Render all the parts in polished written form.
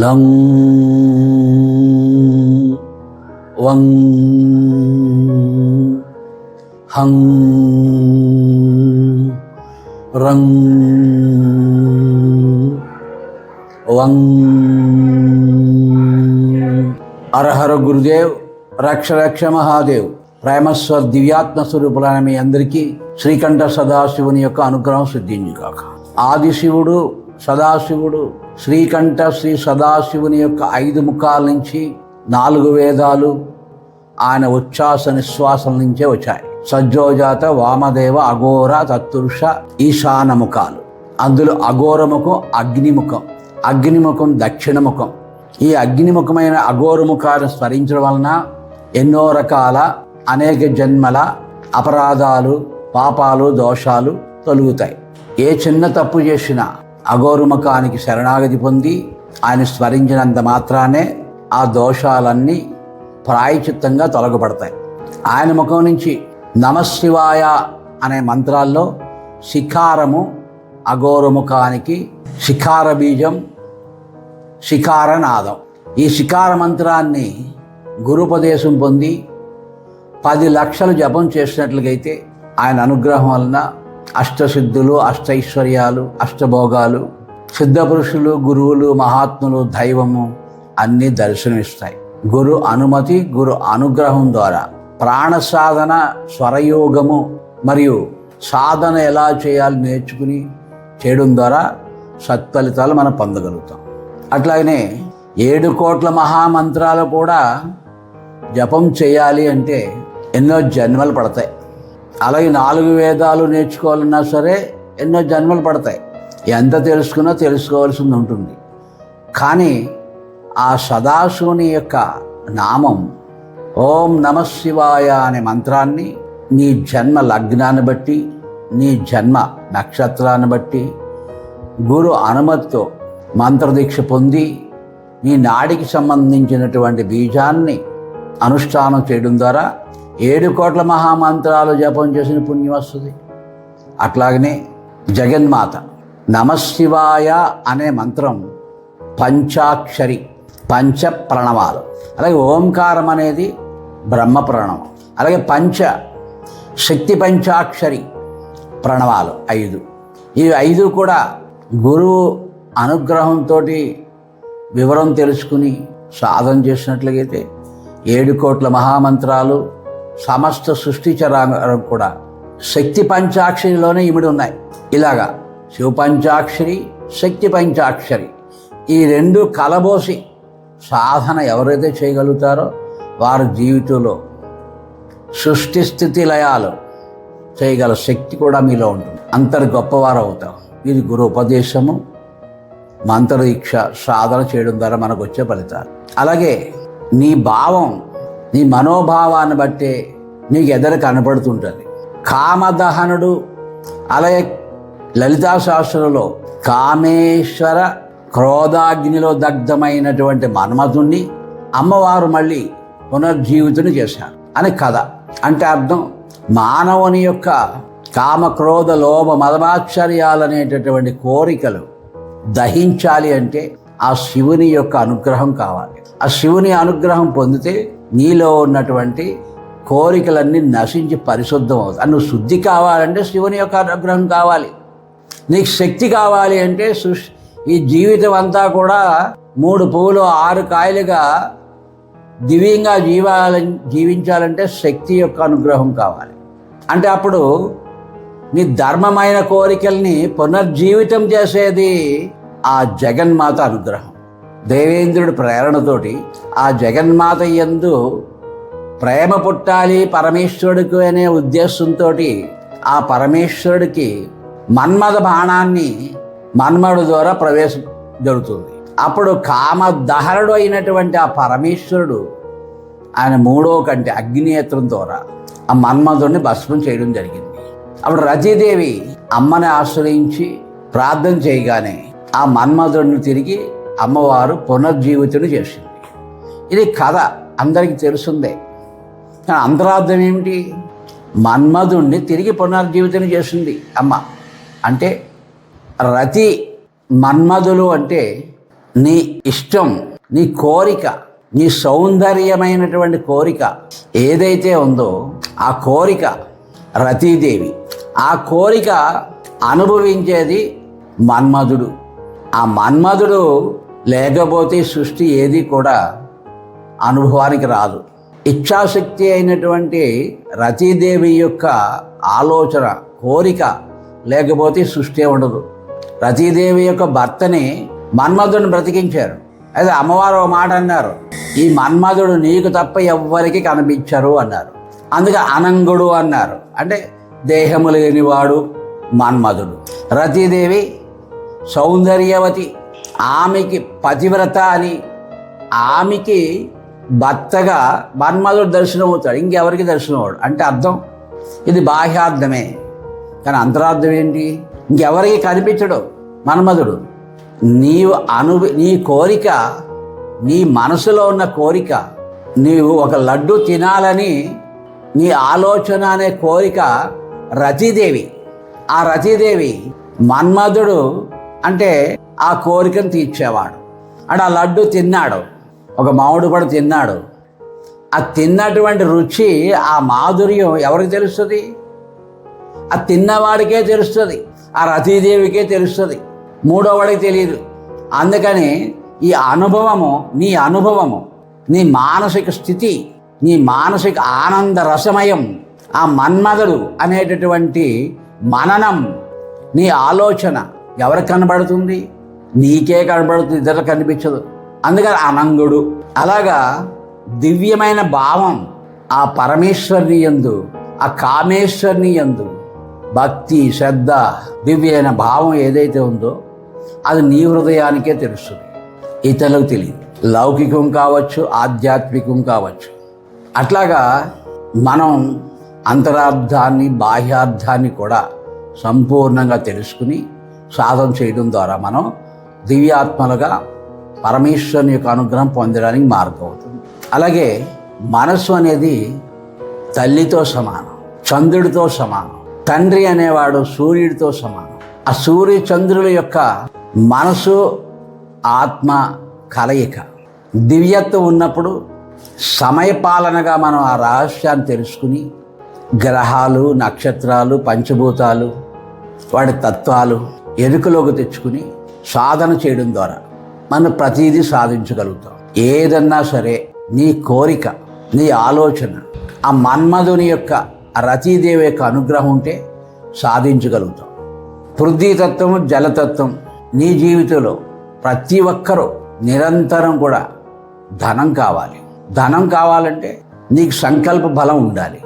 లం వం హం రం వం. హరహర గురుదేవ్, రక్ష రక్ష మహాదేవ్. ప్రేమస్వ దివ్యాత్మ స్వరూపులైన మీ అందరికీ శ్రీకంఠ సదాశివుని యొక్క అనుగ్రహం సిద్ధించుగాక. ఆదిశివుడు సదాశివుడు శ్రీకంఠ శ్రీ సదాశివుని యొక్క 5 ముఖాల నుంచి 4 వేదాలు ఆయన ఉచ్ఛ్వాస నిశ్వాసాల నుంచే వచ్చాయి. సజ్జోజాత, వామదేవ, అఘోర, తత్పురుష, ఈశాన ముఖాలు. అందులో అఘోరముఖం అగ్నిముఖం, అగ్నిముఖం దక్షిణముఖం. ఈ అగ్నిముఖమైన అఘోరముఖాన్ని స్మరించడం వలన ఎన్నో రకాల అనేక జన్మల అపరాధాలు, పాపాలు, దోషాలు తొలుగుతాయి. ఏ చిన్న తప్పు చేసినా అఘోరముఖానికి శరణాగతి పొంది ఆయన స్మరించినంత మాత్రానే ఆ దోషాలన్నీ ప్రాయచిత్తంగా తొలగబడతాయి. ఆయన ముఖం నుంచి నమశివాయ అనే మంత్రాల్లో శిఖారము అఘోరముఖానికి శిఖార బీజం, శిఖారనాదం. ఈ శిఖార మంత్రాన్ని గురుపదేశం పొంది 10 లక్షలు జపం చేసినట్లుగైతే ఆయన అనుగ్రహం వలన అష్టసిద్ధులు, అష్టైశ్వర్యాలు, అష్టభోగాలు, సిద్ధపురుషులు, గురువులు, మహాత్ములు, దైవము అన్నీ దర్శనమిస్తాయి. గురు అనుమతి, గురు అనుగ్రహం ద్వారా ప్రాణ సాధన, స్వరయోగము మరియు సాధన ఎలా చేయాలి నేర్చుకుని చేయడం ద్వారా సత్ఫలితాలు మనం పొందగలుగుతాం. అట్లాగనే 7 కోట్ల మహామంత్రాలు కూడా జపం చేయాలి అంటే ఎన్నో జన్మలు పడతాయి. అలాగే 4 వేదాలు నేర్చుకోవాలన్నా సరే ఎన్నో జన్మలు పడతాయి. ఎంత తెలుసుకున్నా తెలుసుకోవాల్సింది ఉంటుంది. కానీ ఆ సదాశివుని యొక్క నామం ఓం నమశివాయ అనే మంత్రాన్ని నీ జన్మ లగ్నాన్ని బట్టి, నీ జన్మ నక్షత్రాన్ని బట్టి గురు అనుమతితో మంత్రదీక్ష పొంది నీ నాడికి సంబంధించినటువంటి బీజాన్ని అనుష్ఠానం చేయడం ద్వారా 7 కోట్ల మహామంత్రాలు జపం చేసిన పుణ్యం వస్తుంది. అట్లాగనే జగన్మాత నమశివాయ అనే మంత్రం పంచాక్షరి, పంచ ప్రణవాలు. అలాగే ఓంకారం అనేది బ్రహ్మ ప్రణవం. అలాగే శక్తి పంచాక్షరి ప్రణవాలు 5. ఈ 5 కూడా గురువు అనుగ్రహంతో వివరం తెలుసుకుని సాధన చేసినట్లయితే 7 కోట్ల మహామంత్రాలు సమస్త సృష్టి చరాచరం కూడా శక్తి పంచాక్షరిలోనే ఇమిడి ఉన్నాయి. ఇలాగా శివ పంచాక్షరి, శక్తి పంచాక్షరి ఈ 2 కలబోసి సాధన ఎవరైతే చేయగలుగుతారో వారి జీవితంలో సృష్టి స్థితి లయాలు చేయగల శక్తి కూడా మీలో ఉంటుంది. అంతటి గొప్పవారు అవుతాం. ఇది గురు ఉపదేశము, మంత్రదీక్ష సాధన చేయడం ద్వారా మనకు వచ్చే ఫలితాలు. అలాగే నీ భావం, నీ మనోభావాన్ని బట్టే నీకు ఎదురు కనపడుతుంటుంది. కామదహనుడు. అలాగే లలితా శాస్త్రంలో కామేశ్వర క్రోధాగ్నిలో దగ్ధమైనటువంటి మన్మధుణ్ణి అమ్మవారు మళ్ళీ పునర్జీవితుని చేశారు అని కథ. అంటే అర్థం మానవుని యొక్క కామ, క్రోధ, లోభ, మదమాశ్చర్యాలనేటటువంటి కోరికలు దహించాలి అంటే ఆ శివుని యొక్క అనుగ్రహం కావాలి. ఆ శివుని అనుగ్రహం పొందితే నీలో ఉన్నటువంటి కోరికలన్నీ నశించి పరిశుద్ధం అవుతాయి. నువ్వు శుద్ధి కావాలంటే శివుని యొక్క అనుగ్రహం కావాలి. నీకు శక్తి కావాలి అంటే ఈ జీవితం అంతా కూడా 3 పువ్వులు 6 కాయలుగా దివ్యంగా జీవించాలంటే శక్తి యొక్క అనుగ్రహం కావాలి. అంటే అప్పుడు నీ ధర్మమైన కోరికల్ని పునర్జీవితం చేసేది ఆ జగన్మాత అనుగ్రహం. దేవేంద్రుడి ప్రేరణతోటి ఆ జగన్మాత యందు ప్రేమ పుట్టాలి పరమేశ్వరుడికి అనే ఉద్దేశంతో ఆ పరమేశ్వరుడికి మన్మథ బాణాన్ని మన్మడు ద్వారా ప్రవేశం జరుగుతుంది. అప్పుడు కామదహనుడు అయినటువంటి ఆ పరమేశ్వరుడు ఆయన 3వ కంటి అగ్నినేత్రం ద్వారా ఆ మన్మధుడిని భస్మం చేయడం జరిగింది. అప్పుడు రతీదేవి అమ్మని ఆశ్రయించి ప్రార్థన చేయగానే ఆ మన్మధుడిని తిరిగి అమ్మవారు పునర్జీవితుని చేసింది. ఇది కథ అందరికీ తెలుసుందే. కానీ అంతరార్థం ఏమిటి? మన్మధుడిని తిరిగి పునర్జీవితం చేసింది అమ్మ. అంటే రతి మన్మధులు అంటే నీ ఇష్టం, నీ కోరిక, నీ సౌందర్యమైనటువంటి కోరిక ఏదైతే ఉందో ఆ కోరిక రతీదేవి. ఆ కోరిక అనుభవించేది మన్మధుడు. ఆ మన్మధుడు లేకపోతే సృష్టి ఏది కూడా అనుభవానికి రాదు. ఇచ్ఛాశక్తి అయినటువంటి రతీదేవి యొక్క ఆలోచన, కోరిక లేకపోతే సృష్టి ఉండదు. రతీదేవి యొక్క భర్తని మన్మధుడిని బ్రతికించారు. అయితే అమ్మవారు ఒక మాట అన్నారు, ఈ మన్మధుడు నీకు తప్ప ఎవ్వరికి కనిపించరు అన్నారు. అందుకే అనంగుడు అన్నారు. అంటే దేహము లేనివాడు మన్మధుడు. రతీదేవి సౌందర్యవతి, ఆమెకి పతివ్రత అని, ఆమెకి భర్తగా మన్మధుడు దర్శనం అవుతాడు, ఇంకెవరికి దర్శనం అవ్వడు. అంటే అర్థం ఇది బాహ్యార్థమే, కానీ అంతరార్థం ఏంటి? ఇంకెవరికి కనిపించడు మన్మధుడు. నీ కోరిక, నీ మనసులో ఉన్న కోరిక, నీవు ఒక లడ్డు తినాలని నీ ఆలోచన అనే కోరిక రతీదేవి. ఆ రతీదేవి మన్మధుడు అంటే ఆ కోరికను తీర్చేవాడు. అంటే ఆ లడ్డు తిన్నాడు, ఒక మామిడి పడు తిన్నాడు. ఆ తిన్నటువంటి రుచి, ఆ మాధుర్యం ఎవరికి తెలుస్తుంది? ఆ తిన్నవాడికే తెలుస్తుంది, ఆ రతీదేవికే తెలుస్తుంది, మూడోవాడికి తెలియదు. అందుకని ఈ అనుభవము, నీ మానసిక స్థితి, నీ మానసిక ఆనంద రసమయం, ఆ మన్మధుడు అనేటటువంటి మననం, నీ ఆలోచన ఎవరికి కనబడుతుంది? నీకే కనబడుతుంది, ఇతరులకు కనిపించదు. అందుకని అనంగుడు. అలాగా దివ్యమైన భావం ఆ పరమేశ్వరుని యందు, ఆ కామేశ్వరుని యందు భక్తి, శ్రద్ధ, దివ్యమైన భావం ఏదైతే ఉందో అది నీ హృదయానికే తెలుస్తుంది, ఇతరులకు తెలియదు. లౌకికం కావచ్చు, ఆధ్యాత్మికం కావచ్చు. అట్లాగా మనం అంతరార్థాన్ని, బాహ్యార్థాన్ని కూడా సంపూర్ణంగా తెలుసుకుని సాధన చేయడం ద్వారా మనం దివ్యాత్మలుగా పరమేశ్వరుని యొక్క అనుగ్రహం పొందడానికి మార్గం అవుతుంది. అలాగే మనస్సు అనేది తల్లితో సమానం, చంద్రుడితో సమానం. తండ్రి అనేవాడు సూర్యుడితో సమానం. ఆ సూర్య చంద్రుల యొక్క మనసు, ఆత్మ కలయిక. దివ్యత్వం ఉన్నప్పుడు సమయపాలనగా మనం ఆ రహస్యాన్ని తెలుసుకుని గ్రహాలు, నక్షత్రాలు, పంచభూతాలు, వాటి తత్వాలు ఎరుకలోకి తెచ్చుకుని సాధన చేయడం ద్వారా మనం ప్రతిదీ సాధించగలుగుతాం. ఏదన్నా సరే నీ కోరిక, నీ ఆలోచన ఆ మన్మధుని యొక్క, ఆ రతీదేవి యొక్క అనుగ్రహం ఉంటే సాధించగలుగుతాం. పృథ్వీతత్వం, జలతత్వం నీ జీవితంలో ప్రతి ఒక్కరూ నిరంతరం కూడా ధనం కావాలి. ధనం కావాలంటే నీకు సంకల్ప బలం ఉండాలి.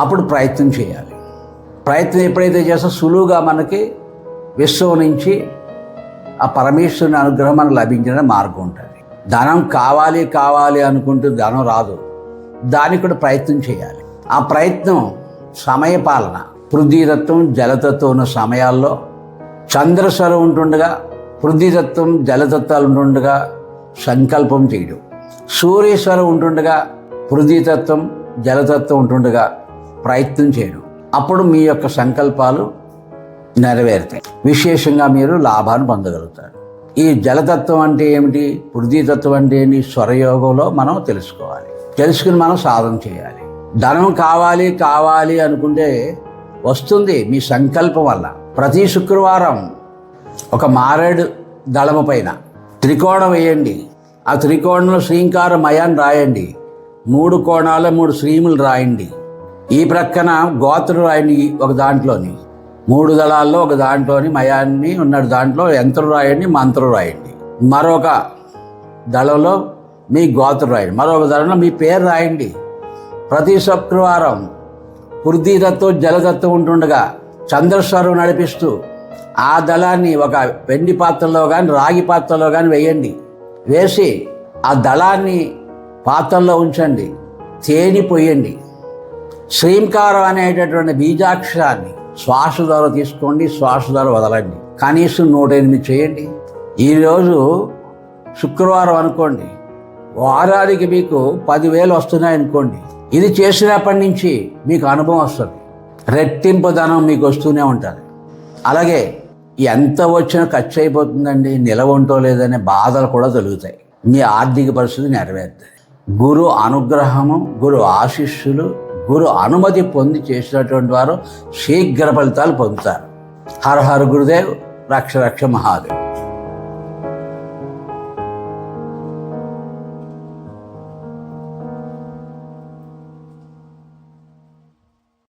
అప్పుడు ప్రయత్నం చేయాలి. ప్రయత్నం ఎప్పుడైతే చేస్తా సులువుగా మనకి విశ్వం నుంచి ఆ పరమేశ్వరుని అనుగ్రహం మనకు లభించిన మార్గం ఉంటుంది. ధనం కావాలి అనుకుంటూ ధనం రాదు. దానికి కూడా ప్రయత్నం చేయాలి. ఆ ప్రయత్నం సమయపాలన. పృథ్వీతత్వం, జలతత్వం ఉన్న సమయాల్లో చంద్రస్వరం ఉంటుండగా, పృథ్వీతత్వం, జలతత్వాలు ఉంటుండగా సంకల్పం చేయడం. సూర్యేశ్వరం ఉంటుండగా, పృథ్వీతత్వం, జలతత్వం ఉంటుండగా ప్రయత్నం చేయడం. అప్పుడు మీ యొక్క సంకల్పాలు నెరవేరుతాయి. విశేషంగా మీరు లాభాన్ని పొందగలుగుతారు. ఈ జలతత్వం అంటే ఏమిటి, పృథ్వీతత్వం అంటే ఏంటి, స్వరయోగంలో మనం తెలుసుకుని మనం సాధన చేయాలి. ధనం కావాలి అనుకుంటే వస్తుంది మీ సంకల్పం వల్ల. ప్రతి శుక్రవారం ఒక మారేడు దళము పైన త్రికోణం వేయండి. ఆ త్రికోణంలో శ్రీంకార మయాన్ని రాయండి. 3 కోణాలు 3 శ్రీములు రాయండి. ఈ ప్రక్కన గోత్రం రాయండి. ఒక దాంట్లోని 3 దళాల్లో ఒక దాంట్లోని మయాన్ని ఉన్నాడు, దాంట్లో యంత్రం రాయండి, మంత్రం రాయండి. మరొక దళంలో మీ గోత్రం రాయండి, మరొక దళంలో మీ పేరు రాయండి. ప్రతి శుక్రవారం పృథ్వీతత్వం, జలతత్వం ఉంటుండగా చంద్రస్వరం నడిపిస్తూ ఆ దళాన్ని ఒక వెండి పాత్రలో కానీ రాగి పాత్రలో కానీ వేయండి. వేసి ఆ దళాన్ని పాత్రలో ఉంచండి, తేనె పొయ్యండి. శ్రీంకారం అనేటటువంటి బీజాక్షరాన్ని శ్వాస ద్వారా తీసుకోండి, శ్వాస ద్వారా వదలండి. కనీసం 108 చేయండి. ఈరోజు శుక్రవారం అనుకోండి, వారానికి మీకు 10,000 వస్తున్నాయనుకోండి. ఇది చేసినప్పటి నుంచి మీకు అనుభవం వస్తుంది, రెట్టింపు ధనం మీకు వస్తూనే ఉంటుంది. అలాగే ఎంత వచ్చినా ఖర్చు అయిపోతుందండి, నిలవ ఉంటో లేదనే బాధలు కూడా తొలుగుతాయి. మీ ఆర్థిక పరిస్థితి నెరవేరుతుంది. గురు అనుగ్రహము, గురు ఆశీస్సులు, గురు అనుమతి పొంది చేసినటువంటి వారు శీఘ్ర ఫలితాలు పొందుతారు. హర హర గురుదేవ్, రక్ష రక్ష మహాదేవ్.